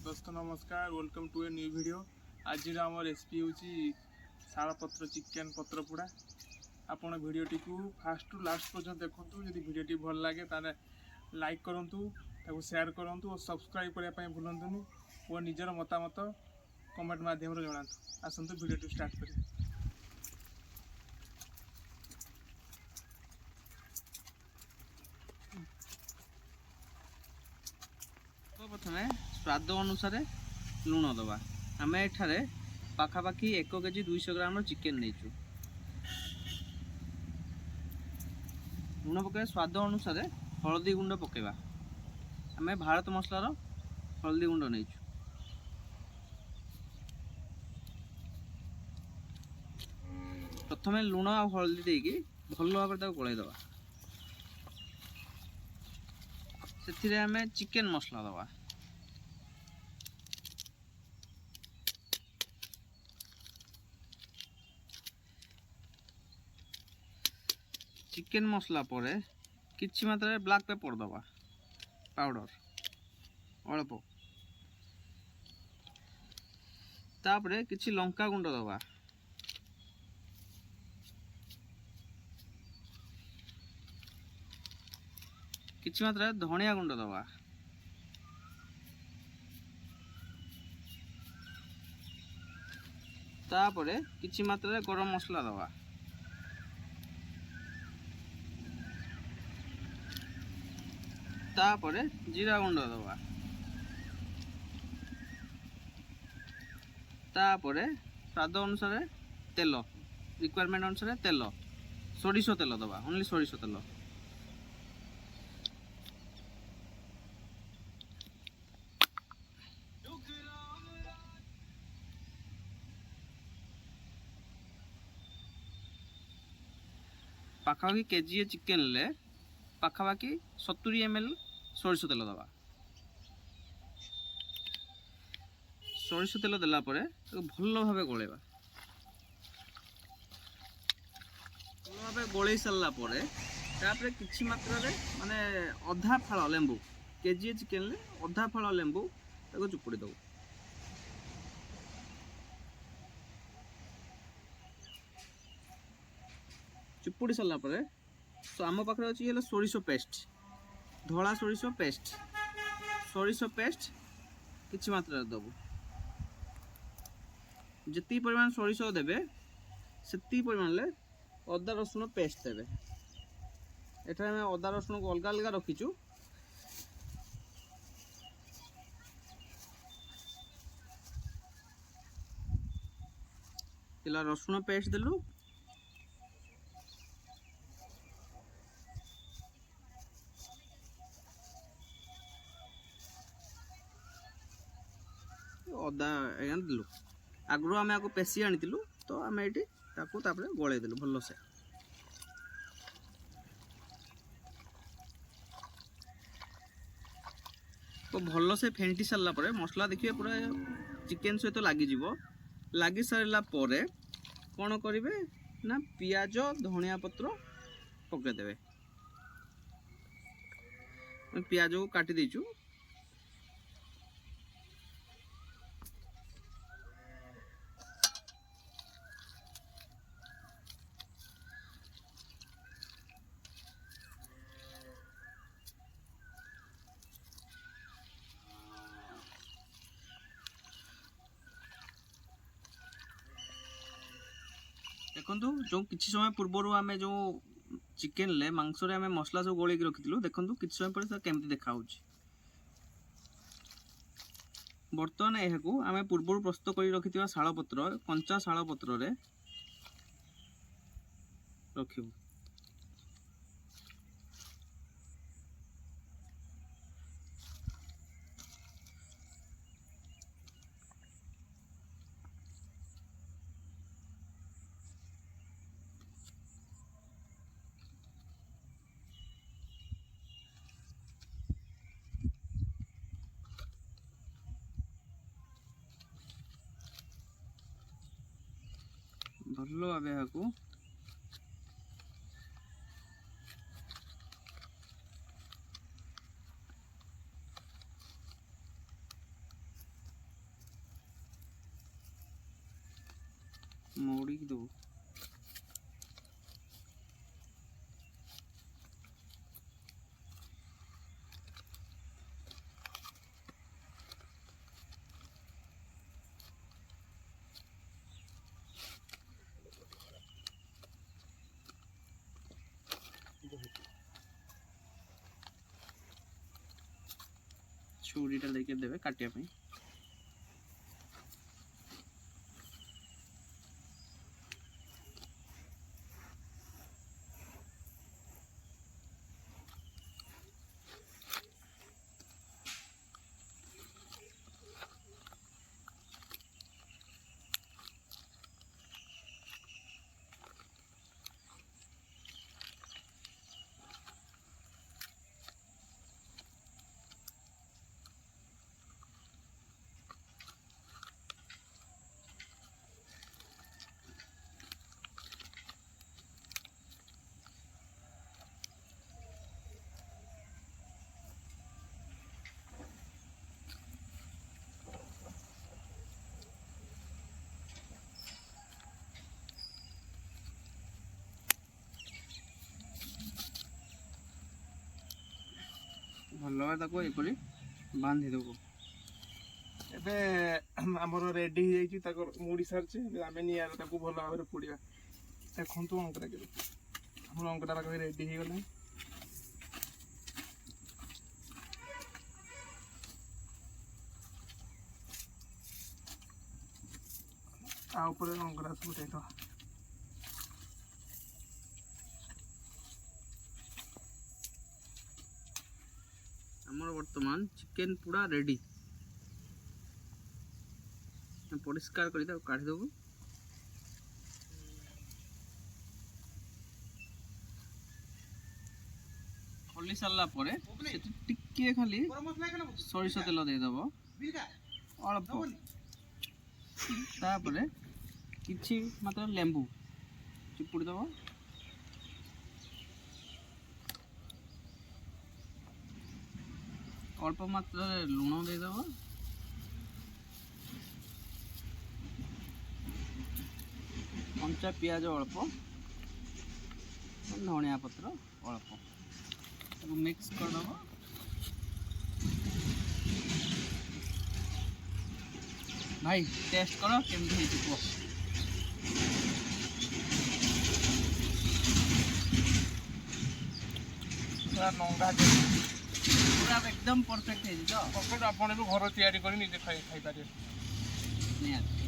दोस्त नमस्कार welcome to a new video. आज आम रेसिपी हूँ शालपत्र चिकेन पत्र पोड़ा। आपण वीडियोटी को फास्ट टू लास्ट पर्यंत देखूँ। जदि वीडियोटी भल लगे ताले लाइक करूँ, शेयर करूँ और सब्सक्राइब करने भूलुनी और निजर मतामत कमेंट माध्यम जनातु। आसतु वीडियो स्टार्ट करें। प्रथम स्वाद अनुसार लुण दबा। आम एठारे पाखापाखि 1 केजी 200 ग्राम चिकेन नहीं। लुण पक स्वाद अनुसार हलदी गुंड पकेबा। आम भारत मसलार हलदी गुंड नहीं। प्रथम लुण आ हलदी देकी भल भाव गोलाई दबा। से आम चिकेन मसला दबा। चिकेन मसला पर किछि मात्रा ब्लैक पेपर दबा पाउडर अल्प। तापरे किछि लंका गुंड दबा। किछि मात्रा धनिया गुंड दबा। तापरे किछि मात्रा गरम मसला दबा। तापरे जीरा गुंड दबा। तापरे स्वाद अनुसार तेल रिक्वायरमेंट अनुसार तेल सोरिष तेल दबा। ओनली सोरिष तेल। पाखापाखि केजी चिकेन ले पाखापाखि 70 ml सोरिष तेल दबा। सोरिष तेल देला परे भल भाव गोलेबा। भल भाव गोले सारा परे तापरे किछि मात्रा रे माने अधा फाळ लेंबू केजी चिकेन ले अधा फाळ लेंबू ताको चुपुड़ी दो। चुपुड़ी सारा परे आम पाखे अच्छी सोरिष पेस्ट धला सोरिष पेस्ट किछि मात्रा दबु। जितनी परिमाण सोरिष देबे सेती परिमाण ले अदा रसुण पेस्ट देबे। एठारे हम अदा रसुण को अलग अलग रखीचु। तिला रसुण पेस्ट देलु। अदा देलु। आगु आम आपको पेशी आनी तो आम ये गोले देलु भल से। तो भल से फेंटी सारा पर मसला देखिए पूरा चिकेन सहित लगी सारा पर कौन करेंगे ना पियाज धनिया पत्र पकईदे। पियाज को काटी देचु। देखु जो किसी समय पूर्वर आम जो चिकेन ले मांस रे आम मसला सब गोल रखी देखु कि समय पर केमती देखा। बर्तमान यह आम पूर्व प्रस्तुत कर रखि शालपत्र कंचा शालपत्र रे रखिबु। भल भाव यहाँ ଦେବୁ। ଛୁରୀଟା ଦେଇକି ଦେବେ କାଟିବା ପାଇଁ। ଭଲ ଭାବେ ତାକୁ ଏପରି ବାନ୍ଧି ଦେବୁ। ଏବେ ଆମର ରେଡି ହେଇଯାଇଛି, ତାକୁ ମୁଡ଼ି ସାରିଛେ। ଏବେ ଆମେ ନିଆଁରେ ତାକୁ ଭଲ ଭାବରେ ପୋଡ଼ିବା। ଦେଖନ୍ତୁ ଅଙ୍କଟା କେବେ ଆମର ଅଙ୍କଟା ପାଖରେ ରେଡି ହେଇଗଲାଣି। ତା ଉପରେ ଅଙ୍କଟା ସବୁ ଦେଇଦେବା। ଆମର ବର୍ତ୍ତମାନ ଚିକେନ ପୁରା ରେଡି। ପରିଷ୍କାର କରି ତାକୁ କାଢ଼ିଦେବୁ। ଖୋଲି ସାରିଲା ପରେ ସେଠି ଟିକେ ଖାଲି ସୋରିଷ ତେଲ ଦେଇଦେବ ଅଳ୍ପ। ତାପରେ କିଛି ମାତ୍ର ଲେମ୍ବୁ ଚିପୁଡ଼ି ଦେବ। ଅଳ୍ପ ମାତ୍ରାରେ ଲୁଣ ଦେଇଦେବ। କଞ୍ଚା ପିଆଜ ଅଳ୍ପ, ଧଣିଆ ପତ୍ର ଅଳ୍ପ, ତାକୁ ମିକ୍ସ କରିଦେବ। ଭାଇ ଟେଷ୍ଟ କର କେମିତି ହେଇଛି କୁହ। ପୁରା ନଙ୍ଗା ପୁରା ଏକଦମ ପରଫେକ୍ଟ ହେଇଛି ତ। ଆପଣ ବି ଘର ତିଆରି କରି ନିଜେ ଖାଇପାରିବେ। ନିହାତି।